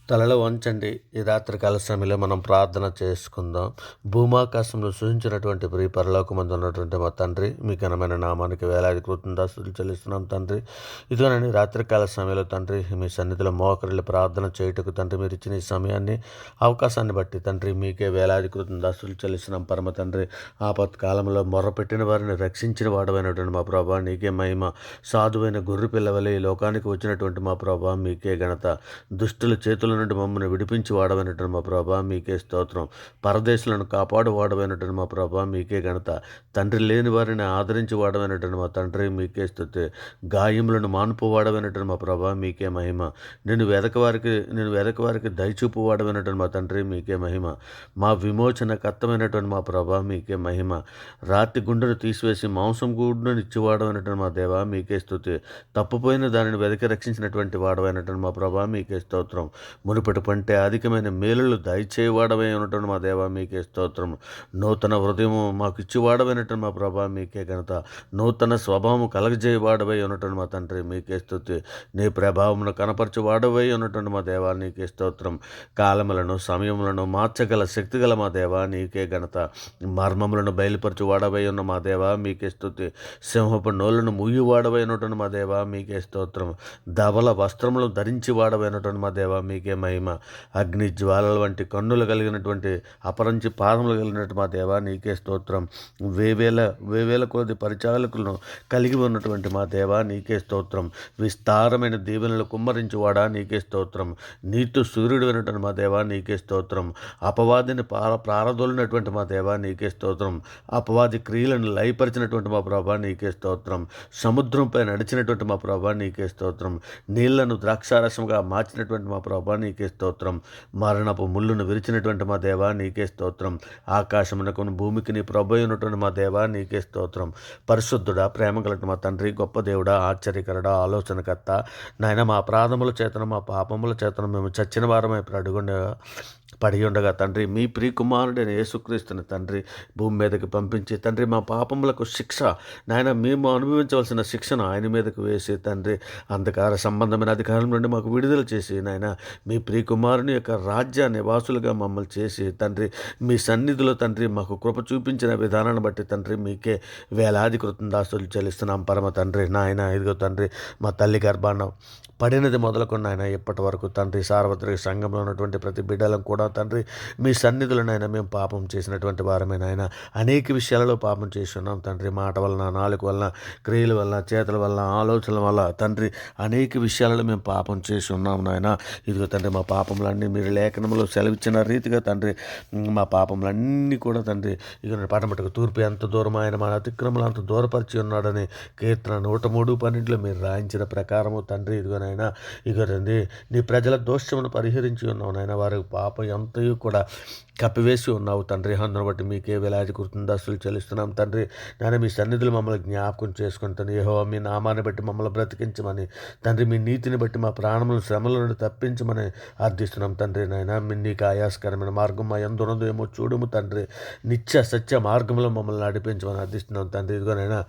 తలలో వంచండి. ఈ రాత్రికాల సమయంలో మనం ప్రార్థన చేసుకుందాం. భూమాకాశంలో సృజించినటువంటి ప్రియ పరలోకమందు ఉన్నటువంటి మా తండ్రి, మీ ఘనమైన నామానికి వేలాది కృతజ్ఞతాస్తుతులు చెల్లిస్తున్నాం తండ్రి. ఇదిగోనండి రాత్రికాల సమయంలో తండ్రి, మీ సన్నిధిలో మోకరిల్లి ప్రార్థన చేయుటకు తండ్రి మీరు ఇచ్చిన ఈ సమయాన్ని, అవకాశాన్ని బట్టి తండ్రి మీకే వేలాది కృతజ్ఞతాస్తుతులు చెల్లిస్తున్నాం పరమ తండ్రి. ఆపత్కాలంలో మొర్రపెట్టిన వారిని రక్షించిన వాడమైనటువంటి మా ప్రభా నీకే మహిమ. సాధువైన గొర్రె పిల్లవలే ఈ లోకానికి వచ్చినటువంటి మా ప్రభా మీకే ఘనత. దుష్టుల చేతుల నుండి మమ్మల్ని విడిపించి వాడమైనటువంటి మా ప్రభా మీకే స్తోత్రం. పరదేశులను కాపాడు వాడమైనటువంటి మా ప్రభా మీకే ఘనత. తండ్రి లేని వారిని ఆదరించి వాడమైనటువంటి మా తండ్రి మీకే స్తుతి. గాయములను మానుపు వాడమైనటువంటి మా ప్రభా మీకే మహిమ. నేను వెదకవారికి దయచూపు వాడమైనటువంటి మా తండ్రి మీకే మహిమ. మా విమోచన కర్తమైనటువంటి మా ప్రభా మీకే మహిమ. రాతి గుండెను తీసివేసి మాంసం గుండెను ఇచ్చివాడమైనటువంటి మా దేవా మీకే స్తుతి. తప్పుపోయిన దానిని వెదకి రక్షించినటువంటి వాడమైనటువంటి మా ప్రభా మీకే స్తోత్రం. మునుపటి పంటే అధికమైన మేలులు దయచేయవాడవై ఉన్నటువంటి మా దేవా మీకే స్తోత్రం. నూతన హృదయము మాకు ఇచ్చివాడమైనటువంటి మా ప్రభా మీకే ఘనత. నూతన స్వభావము కలగజేయవాడవై ఉన్నటువంటి మా తండ్రి మీకే స్తుతి. నీ ప్రభావమును కనపరచువాడవై ఉన్నటువంటి మా దేవా నీకే స్తోత్రం. కాలములను సమయములను మార్చగల శక్తిగల మా దేవా నీకే ఘనత. మర్మములను బయలుపరచువాడవై ఉన్న మా దేవా మీకే స్తుతి. సింహపు నోళ్లను ముయ్యివాడవై ఉన్నటువంటి మా దేవా మీకే స్తోత్రం. ధవల వస్త్రములు ధరించి వాడవైనటువంటి మా దేవా మీకే మహిమ. అగ్ని జ్వాలల వంటి కన్నులు కలిగినటువంటి అపరంచి పాదములు కలిగినటువంటి మా దేవా నీకే స్తోత్రం. వేవేల కొద్ది పరిచాలకులను కలిగి ఉన్నటువంటి మా దేవా నీకే స్తోత్రం. విస్తారమైన దీవెనలు కుమ్మరించువాడా నీకే స్తోత్రం. నీతు సూర్యుడు వినటువంటి మా దేవా నీకే స్తోత్రం. అపవాదిని ప్రారదోలినటువంటి మా దేవా నీకే స్తోత్రం. అపవాది క్రియలను లయపరిచినటువంటి మా ప్రభా నీకే స్తోత్రం. సముద్రంపై నడిచినటువంటి మా ప్రభా నీకే స్తోత్రం. నీళ్లను ద్రాక్షారసంగా మార్చినటువంటి మా ప్రభా నీకే స్తోత్రం. మరణపు ముళ్ళును విరిచినటువంటి మా దేవా నీకే స్తోత్రం. ఆకాశమునకు భూమికి నీ ప్రభు అయినటువంటి మా దేవా నీకే స్తోత్రం. పరిశుద్ధుడా, ప్రేమ కలిగిన మా తండ్రి, గొప్ప దేవుడా, ఆశ్చర్యకరుడా, ఆలోచనకర్త నాయన, మా అపరాధముల చేతను మా పాపముల చేతను మేము చచ్చిన వారమై పడి ఉండగా తండ్రి మీ ప్రియకుమారుడైన యేసుక్రీస్తుని తండ్రి భూమి మీదకి పంపించి తండ్రి మా పాపములకు శిక్ష నాయన మేము అనుభవించవలసిన శిక్షను ఆయన మీదకు వేసి తండ్రి అంధకార సంబంధమైన అధికారం నుండి మాకు విడుదల చేసి నాయన మీ ప్రియకుమారుని యొక్క రాజ్య నివాసులుగా మమ్మల్ని చేసి తండ్రి మీ సన్నిధిలో తండ్రి మాకు కృప చూపించిన విధానాన్ని బట్టి తండ్రి మీకే వేలాది కృతజ్ఞతాస్తుతులు చెల్లిస్తున్నాం పరమ తండ్రి. నాయన ఇదిగో తండ్రి మా తల్లి గర్భాన పడినది మొదలుకొని ఆయన ఇప్పటి వరకు తండ్రి సార్వత్రిక సంఘంలో ఉన్నటువంటి ప్రతి బిడ్డలను కూడా తండ్రి మీ సన్నిధిలో నాయన మేము పాపం చేసినటువంటి వారమే నాయన. అనేక విషయాలలో పాపం చేసి ఉన్నాం తండ్రి. మాట వలన, నాలుక వలన, క్రియల వలన, చేతుల వలన, ఆలోచనల వల్ల తండ్రి అనేక విషయాలలో మేము పాపం చేసి ఉన్నాం నాయన. ఇదిగో తండ్రి మా పాపములన్నీ మీరు లేఖనంలో సెలవిచ్చిన రీతిగా తండ్రి మా పాపములన్నీ కూడా తండ్రి ఇక పడమటకు తూర్పు ఎంత దూరం ఆయన మన అతిక్రమలు అంత దూరపరిచి ఉన్నాడని కీర్తన 103:12 మీరు రాయించిన ప్రకారము తండ్రి ఇదిగో నాయన ఇక రండి నీ ప్రజల దోషమును పరిహరించి ఉన్నావు నాయన. వారి పాపం ఎంతయో కూడా కప్పివేసి ఉన్నావు తండ్రి. అందును బట్టి మీకే వేలాది కృతజ్ఞతాస్తుతులు చెల్లిస్తున్నాం తండ్రి. నాయన మీ సన్నిధులు మమ్మల్ని జ్ఞాపకం చేసుకుని తండ్రి యెహోవా మీ నామాన్ని బట్టి మమ్మల్ని బ్రతికించమని తండ్రి మీ నీతిని బట్టి మా ప్రాణములను శ్రమల నుండి తప్పించమని అర్థిస్తున్నాం తండ్రి. నాయన నీకు ఆయాస్కరమైన మార్గం మా ఎందున్నదో ఏమో చూడము తండ్రి. నిత్య సత్య మార్గంలో మమ్మల్ని నడిపించమని అర్థిస్తున్నాం తండ్రి. ఇదిగోనైనా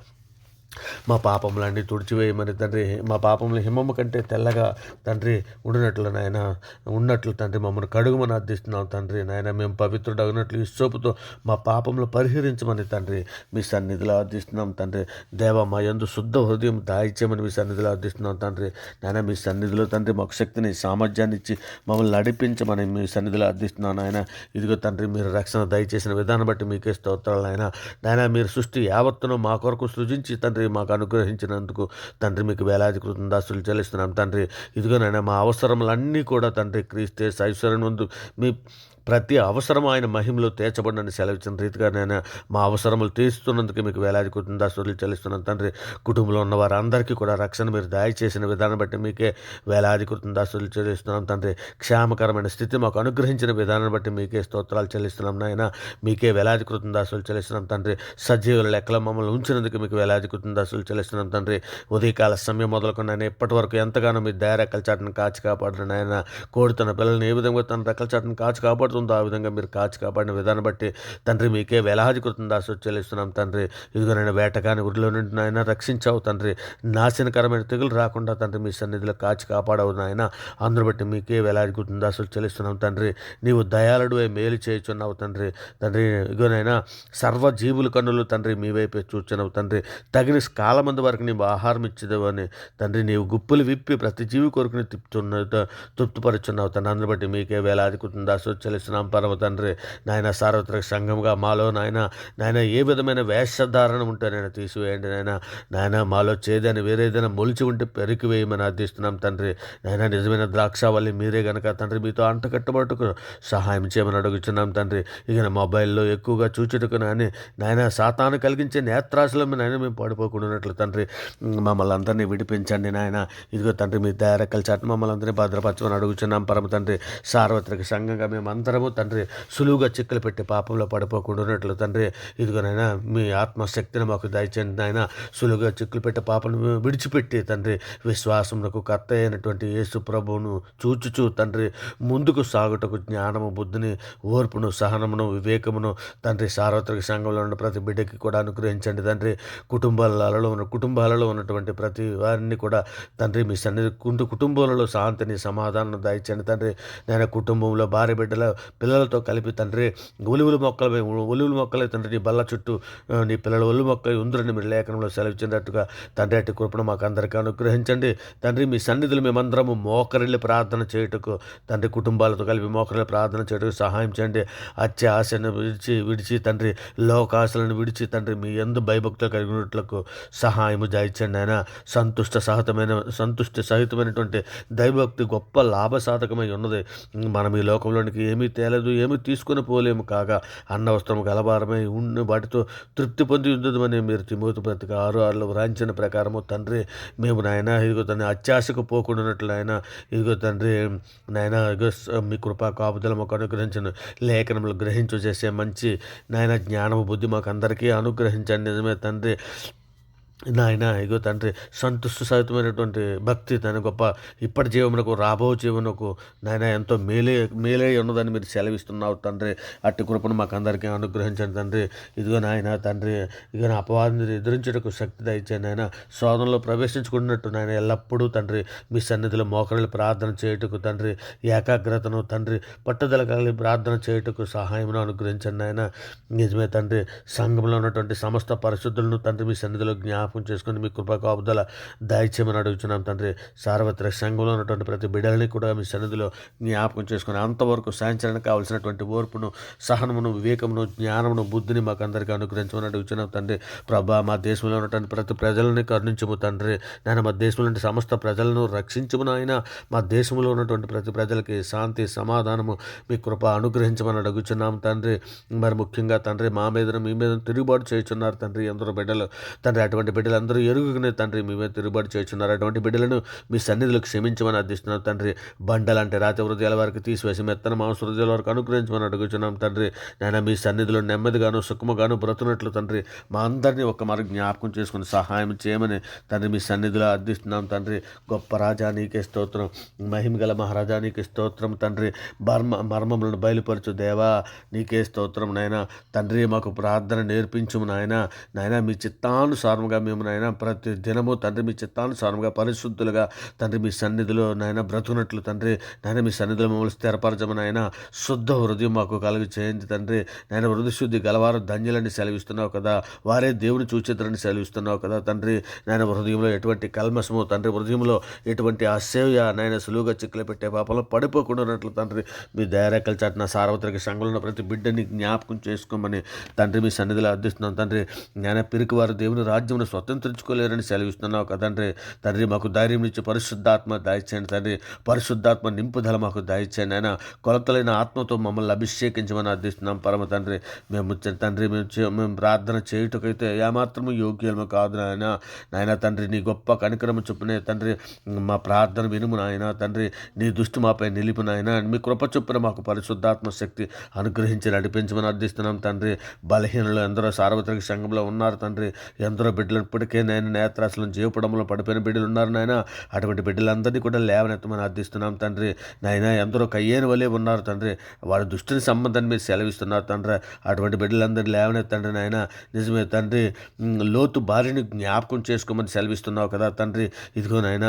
మా పాపములన్నీ తుడిచివేయమని తండ్రి మా పాపములు హిమము కంటే తెల్లగా తండ్రి ఉన్నట్లు తండ్రి మమ్మల్ని కడుగుమని అర్థిస్తున్నాం తండ్రి. నాయన మేము పవిత్రుడగినట్లు ఇస్సోపుతో మా పాపములు పరిహరించమని తండ్రి మీ సన్నిధిలో అర్థిస్తున్నాం తండ్రి. దేవ మా యందు శుద్ధ హృదయం దాయిచ్యమని మీ సన్నిధిలో అర్థిస్తున్నాం తండ్రి. నాయన మీ సన్నిధిలో తండ్రి మాకు శక్తిని సామర్థ్యాన్ని ఇచ్చి మమ్మల్ని నడిపించమని మీ సన్నిధిలో అర్థిస్తున్నాను నాయన. ఇదిగో తండ్రి మీరు రక్షణ దయచేసిన విధానం బట్టి మీకే స్తోత్రాలు నాయన. నాయన మీరు సృష్టి యావత్తును మా కొరకు సృజించి తండ్రి మాకు అనుగ్రహించినందుకు తండ్రి మీకు వేలాది కృతజ్ఞతాస్తుతులు చెల్లిస్తున్నాం తండ్రి. ఇదిగోనైనా మా అవసరములన్నీ కూడా తండ్రి క్రీస్తే ఐశ్వర్యం ముందు మీ ప్రతి అవసరం ఆయన మహిమలో తీర్చబడినని సెలవిచ్చిన రీతిగా నేను మా అవసరములు తీరుస్తున్నందుకు మీకు వేలాది కృతజ్ఞతాస్తుతులు చెల్లిస్తున్నాను తండ్రి. కుటుంబంలో ఉన్న వారందరికీ కూడా రక్షణ మీరు దయచేసిన విధానం బట్టి మీకే వేలాది కృతజ్ఞతాస్తుతులు చెల్లిస్తున్నాం తండ్రి. క్షేమకరమైన స్థితి మాకు అనుగ్రహించిన విధానం బట్టి మీకే స్తోత్రాలు చెల్లిస్తున్నాం నాయన. మీకే వేలాది కృతజ్ఞతాస్తుతులు చెల్లిస్తున్నాం తండ్రి. సజీవుల లెక్కలో మమ్మల్ని ఉంచినందుకు మీకు వేలాది కృతజ్ఞతాస్తుతులు చెల్లిస్తున్నాం తండ్రి. ఉదయకాల సమయం మొదలుకొని నేను ఇప్పటి వరకు ఎంతగానో మీ దయ రెక్కల చాటును కాచి కాపాడుతున్నాను నాయన. కోడి తన పిల్లల్ని ఏ విధంగా తన రెక్కల చాటును కాచి కాపాడు కాపాడుతుందో ఆ విధంగా మీరు కాచి కాపాడిన విధానం బట్టి తండ్రి మీకే వేలాది కృతజ్ఞతాస్తుతులు చెల్లిస్తున్నాం తండ్రి. ఇదిగో నాయన వేటగాని ఉరిలో నుండి నాయన రక్షించావు తండ్రి. నాశనకరమైన తెగులు రాకుండా తండ్రి మీ సన్నిధిలో కాచి కాపాడవు నాయన. అందును బట్టి మీకే వేలాది కృతజ్ఞతాస్తుతులు చెల్లిస్తున్నాం తండ్రి. నీవు దయాళుడివై మేలు చేయుచున్నావు తండ్రి. తండ్రి ఇగోనైనా సర్వజీవుల కన్నులు తండ్రి మీ వైపే చూచున్నావు తండ్రి. తగిన కాలమందు వరకు నీవు ఆహారం ఇచ్చేదేవు అని తండ్రి నీవు గుప్పులు విప్పి ప్రతి జీవి కొరకుని తృప్తిపరుచున్నావు తండ్రి. అందును బట్టి మీకే వేలాది కృతజ్ఞతాస్తుతులు చెల్లిస్తున్నాం పరమ తండ్రి. నాయన సార్వత్రిక సంఘంగా మాలో నాయన ఏ విధమైన వేషధారణ ఉంటే నేను తీసివేయండి నాయన మాలో చేదని వేరేదైనా మొలిచి ఉంటే పెరికి వేయమని అర్థిస్తున్నాం తండ్రి. నాయన నిజమైన ద్రాక్షావల్లి మీరే గనక తండ్రి మీతో అంటకట్టుబట్టుకు సహాయం చేయమని అడుగుతున్నాం తండ్రి. ఇక మొబైల్లో ఎక్కువగా చూచుటకు నాయన సాతాను కలిగించే నేత్రాశలో నాయన మేము పడిపోకుండా తండ్రి మమ్మల్ని అందరినీ విడిపించండి నాయన. ఇదిగో తండ్రి మీ దయారెక్కల చాటు మమ్మల్ని అందరినీ భద్రపరచమని అడుగుతున్నాం పరమ తండ్రి. సార్వత్రిక సంఘంగా మేమందరము తండ్రి సులువుగా చిక్కులు పెట్టి పాపంలో పడిపోకుండా తండ్రి. ఇదిగోనైనా మీ ఆత్మశక్తిని మాకు దయచేయండి నాయన. సులువుగా చిక్కులు పెట్టి పాపను విడిచిపెట్టి తండ్రి విశ్వాసమునకు కర్త అయినటువంటి యేసు ప్రభువును చూచుచూ తండ్రి ముందుకు సాగుటకు జ్ఞానము బుద్ధిని ఓర్పును సహనమును వివేకమును తండ్రి సార్వత్రిక సంఘంలో ఉన్న ప్రతి బిడ్డకి కూడా అనుగ్రహించండి తండ్రి. కుటుంబాలలో ఉన్నటువంటి ప్రతి వారిని కూడా తండ్రి మీ సన్నిధి కుటుంబాలలో శాంతిని సమాధానం దయచండి తండ్రి. నేను కుటుంబంలో భార్య బిడ్డల పిల్లలతో కలిపి తండ్రి ఒలువుల మొక్కలే తండ్రి నీ బల్ల చుట్టూ నీ పిల్లల ఒళ్ళు మొక్కలు ఉందరని మీరు లేఖనంలో సెలవిచ్చినట్టుగా తండ్రి అట్టి కృపను మాకు అందరికీ అనుగ్రహించండి తండ్రి. మీ సన్నిధులు మేమందరము మోకరిల్లి ప్రార్థన చేయుటకు తండ్రి కుటుంబాలతో కలిపి మోకరిల్లి ప్రార్థన చేయుటకు సహాయం చేయండి. అత్య ఆశను విడిచి తండ్రి లోకాశలను విడిచి తండ్రి మీ యందు భయభక్తులు కలిగినట్లకు సహాయము దయచండి ఆయన. సంతుష్టి సహితమైనటువంటి దైవభక్తి గొప్ప లాభసాధకమై ఉన్నది. మనం ఈ లోకంలోనికి ఏమీ తేలేదు, ఏమీ తీసుకుని పోలేము కాగా అన్న వస్త్రం గలభారమై ఉన్న వాటితో తృప్తి పొంది ఉందని మీరు తిమోతి పత్రిక 6:6 వ్రాయించిన ప్రకారము తండ్రి మేము నాయన ఇదిగో తండ్రి అత్యాశకు పోకుండానట్లు నాయన ఇదిగో తండ్రి నాయన ఇగో మీ కృపా కాపుదల మాకు అనుగ్రహించిన లేఖనములు గ్రహించు చేసే మంచి నాయన జ్ఞానము బుద్ధి మాకు అందరికీ అనుగ్రహించండి. నిజమే తండ్రి నాయన ఇగో తండ్రి సంతుష్టి సహితమైనటువంటి భక్తి తన గొప్ప ఇప్పటి జీవమునకు రాబో జీవనకు నాయన ఎంతో మేలే ఉన్నదని మీరు సెలవిస్తున్నావు తండ్రి. అట్టి కృపను మాకు అందరికీ అనుగ్రహించండి తండ్రి. ఇదిగో నాయన తండ్రి ఇక అపవాదిని ఎదురించడానికి శక్తి దయచేయండి నాయన. శోధనలో ప్రవేశించుకున్నట్టు నాయన ఎల్లప్పుడూ తండ్రి మీ సన్నిధిలో మోకరిల్లి ప్రార్థన చేయుటకు తండ్రి ఏకాగ్రతను తండ్రి పట్టుదల కలిగి ప్రార్థన చేయుటకు సహాయమును అనుగ్రహించండి నాయన. నిజమే తండ్రి సంఘంలో ఉన్నటువంటి సమస్త పరిశుద్ధులను తండ్రి మీ సన్నిధిలో జ్ఞాపకం చేసుకుని మీ కృపా కాపుదల దయచేయమని అడుగుతున్నాం తండ్రి. సార్వత్రిక సంఘంలో ఉన్నటువంటి ప్రతి బిడ్డలని కూడా మీ సన్నిధిలో జ్ఞాపకం చేసుకుని అంతవరకు సాయంత్రానికి కావాల్సినటువంటి ఓర్పును సహనమును వివేకమును జ్ఞానమును బుద్ధిని మాకు అందరికీ అనుగ్రహించమని అడుగుతున్నాం తండ్రి. ప్రభా మా దేశంలో ఉన్నటువంటి ప్రతి ప్రజలని కరుణించము తండ్రి. నేను మా దేశంలో నుండి సమస్త ప్రజలను రక్షించము నాయన. మా దేశంలో ఉన్నటువంటి ప్రతి ప్రజలకి శాంతి సమాధానము మీ కృప అనుగ్రహించమని అడుగుతున్నాం తండ్రి. మరి ముఖ్యంగా తండ్రి మా మీద మీ మీద తిరుగుబాటు చేస్తున్నారు తండ్రి ఎందరో బిడ్డలు తండ్రి. అటువంటి బిడ్డలందరూ ఎరుగుకునే తండ్రి మీ మీద తిరుగుబాటు చేస్తున్నారు. అటువంటి బిడ్డలను మీ సన్నిధిలో క్షమించమని అర్థిస్తున్నాం తండ్రి. బండలంటే రాతి హృదయాల వరకు తీసివేసి మెత్తన మాంస హృదయాల వరకు అనుగ్రహించమని అడుగుతున్నాం తండ్రి. నేను మీ సన్నిధిలో నెమ్మదిగాను సుఖముగాను బ్రతున్నట్లు తండ్రి మా అందరినీ ఒక్క మరి జ్ఞాపకం చేసుకుని సహాయం చేయమని తండ్రి మీ సన్నిధిలో అర్థిస్తున్నాం తండ్రి. గొప్ప రాజా నీకే స్తోత్రం, మహిమగల మహారాజా నీకే స్తోత్రం తండ్రి. మర్మములను బయలుపరచు దేవా నీకే స్తోత్రం నాయన. తండ్రి మాకు ప్రార్థన నేర్పించుము నాయన. మీ చిత్తానుసారముగా మేము నాయన ప్రతి దినము తండ్రి మీ చిత్తానుసారముగా పరిశుద్ధులుగా తండ్రి మీ సన్నిధిలో నాయన బ్రతుకున్నట్లు తండ్రి మీ సన్నిధిలో మమ్మల్ని స్థిరపరచము నాయన. శుద్ధ హృదయం మాకు కలిగి చేయండి తండ్రి. హృదయ శుద్ధి గలవారు ధన్యులని సెలవిస్తున్నావు కదా, వారే దేవుని చూచిద్దరని సెలవిస్తున్నావు కదా తండ్రి. హృదయంలో ఎటువంటి కల్మసము తండ్రి, హృదయంలో ఎటువంటి అసేవ్య సులువుగా చిక్కులు పెట్టే పాపంలో పడిపోకుండా ఉన్నట్లు తండ్రి మీ దయారేఖల చాటున సార్వత్రిక సంఘంలో ప్రతి బిడ్డని జ్ఞాపకం చేసుకోమని తండ్రి మీ సన్నిధిలో అర్థిస్తున్నాం తండ్రి. పిరికి వారు దేవుని రాజ్యమును స్వతంత్రించుకోలేరని సెలవిస్తున్నావు కదండ్రి. తండ్రి మాకు ధైర్యం ఇచ్చి పరిశుద్ధాత్మ దయచేయండి తండ్రి. పరిశుద్ధాత్మ నింపుదల మాకు దయచేయండి ఆయన. కొలతలైన ఆత్మతో మమ్మల్ని అభిషేకించమని అర్థిస్తున్నాం పరమ తండ్రి. మేము ప్రార్థన చేయుటకైతే ఏమాత్రము యోగ్యము కాదు నాయన తండ్రి. నీ గొప్ప కనికరము చొప్పునే తండ్రి మా ప్రార్థన వినుము నాయన తండ్రి. నీ దృష్టి మాపై నిలిపు నాయన. మీ కృప చొప్పున మాకు పరిశుద్ధాత్మ శక్తి అనుగ్రహించి నడిపించమని అర్థిస్తున్నాం తండ్రి. బలహీనలు ఎందరో సార్వత్రిక సంఘంలో ఉన్నారు తండ్రి. ఎందరో బిడ్డలు ఇప్పటికే నేను నేత్రాశలను జీవపడంలో పడిపోయిన బిడ్డలు ఉన్నారు నాయన. అటువంటి బిడ్డలందరినీ కూడా లేవనెత్తమని అర్థిస్తున్నాం తండ్రి. నాయన ఎందరో కయ్యేని వలె ఉన్నారు తండ్రి. వారి దుష్టుని సంబంధాన్ని మీరు సెలవిస్తున్నారు తండ్రి. అటువంటి బిడ్డలందరినీ లేవనెత్తండి నాయన. నిజమే తండ్రి. లోతు భార్యని జ్ఞాపకం చేసుకోమని సెలవిస్తున్నావు కదా తండ్రి. ఇదిగో నాయన,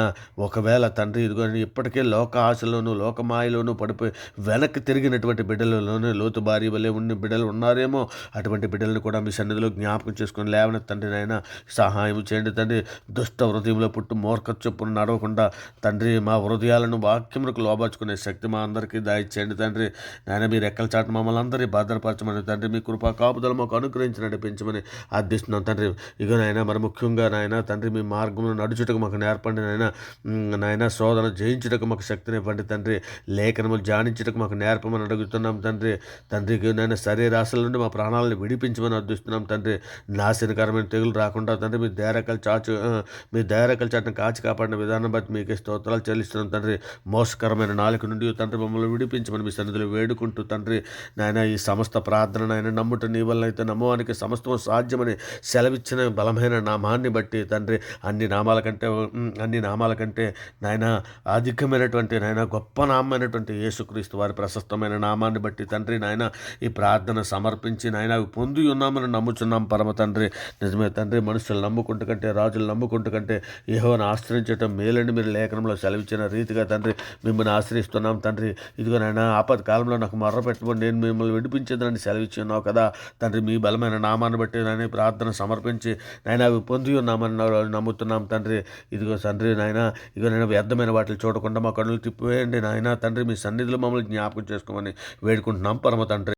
ఒకవేళ తండ్రి ఇదిగో ఇప్పటికే లోక ఆశలోను లోకమాయలోను పడిపోయి వెనక్కి తిరిగినటువంటి బిడ్డలలోనే లోతు భార్య వలె ఉన్న బిడ్డలు ఉన్నారేమో. అటువంటి బిడ్డలను కూడా మీ సన్నిధిలో జ్ఞాపకం చేసుకొని లేవనెత్తండి నాయన. సహాయం చేయండి తండ్రి. దుష్ట హృదయంలో పుట్టు మూర్ఖ చొప్పున నడవకుండా తండ్రి మా హృదయాలను వాక్యములకు లోబర్చుకునే శక్తి మా అందరికీ దయచేయండి తండ్రి. నాయన మీరు ఎక్కల చాటు మమ్మల్ని అందరినీ భద్రపరచమని తండ్రి. మీ కృపా కాపుదలు మాకు అనుగ్రహించి నడిపించమని అర్థిస్తున్నాం తండ్రి. ఇగో నాయన, మరి ముఖ్యంగా నాయన తండ్రి మీ మార్గంలో నడుచుటకు మాకు నేర్పండి నాయన. నాయన శోధన జయించుటకు మాకు శక్తిని ఇవ్వండి తండ్రి. లేఖనములు ధ్యానించుటకు మాకు నేర్పమని అడుగుతున్నాం తండ్రి. తండ్రికి నాయన శరీరాశల నుండి మా ప్రాణాలను విడిపించమని అర్థిస్తున్నాం తండ్రి. నాశనకరమైన తెగులు రాకుండా తండ్రి మీ దయారకల చాటును కాచి కాపాడిన విధానం బట్టి మీకే స్తోత్రాలు చెల్లిస్తున్నాం తండ్రి. మోసకరమైన నాలుక నుండి తండ్రి మమ్మల్ని విడిపించమని మీ సన్నిధిలో వేడుకుంటూ తండ్రి నాయన ఈ సమస్త ప్రార్థన నాయన నమ్ముట నీ వల్ల అయితే నమ్మవానికి సమస్తం సాధ్యమని సెలవిచ్చిన బలమైన నామాన్ని బట్టి తండ్రి అన్ని నామాల కంటే నాయన అధికమైనటువంటి నాయన గొప్ప నామైనటువంటి యేసుక్రీస్తు వారి ప్రశస్తమైన నామాన్ని బట్టి తండ్రి నాయన ఈ ప్రార్థన సమర్పించి నాయన అవి పొంది ఉన్నామని నమ్ముచున్నాం పరమ తండ్రి. నిజమే తండ్రి, మనుషులు నమ్ముకుంటు కంటే రాజులు నమ్ముకుంటు కంటే యెహోవాను ఆశ్రయించడం మేలని మీరు లేఖనంలో సెలవిచ్చిన రీతిగా తండ్రి మిమ్మల్ని ఆశ్రయిస్తున్నాం తండ్రి. ఇదిగో నాయన ఆపద కాలంలో నాకు మొర్ర పెట్టమని నేను మిమ్మల్ని విడిపించేదని సెలవిచ్చి ఉన్నావు కదా తండ్రి. మీ బలమైన నామాన్ని బట్టి నాయన ప్రార్థన సమర్పించి నాయన అవి పొంది ఉన్నామని నమ్ముతున్నాం తండ్రి. ఇదిగో తండ్రి నాయన, ఇదిగో నేను వ్యర్థమైన వాటిని చూడకుండా మా కన్నులు తిప్పివేయండి నాయన తండ్రి. మీ సన్నిధిలో మమ్మల్ని జ్ఞాపకం చేసుకోమని వేడుకుంటున్నాం పరమ తండ్రి.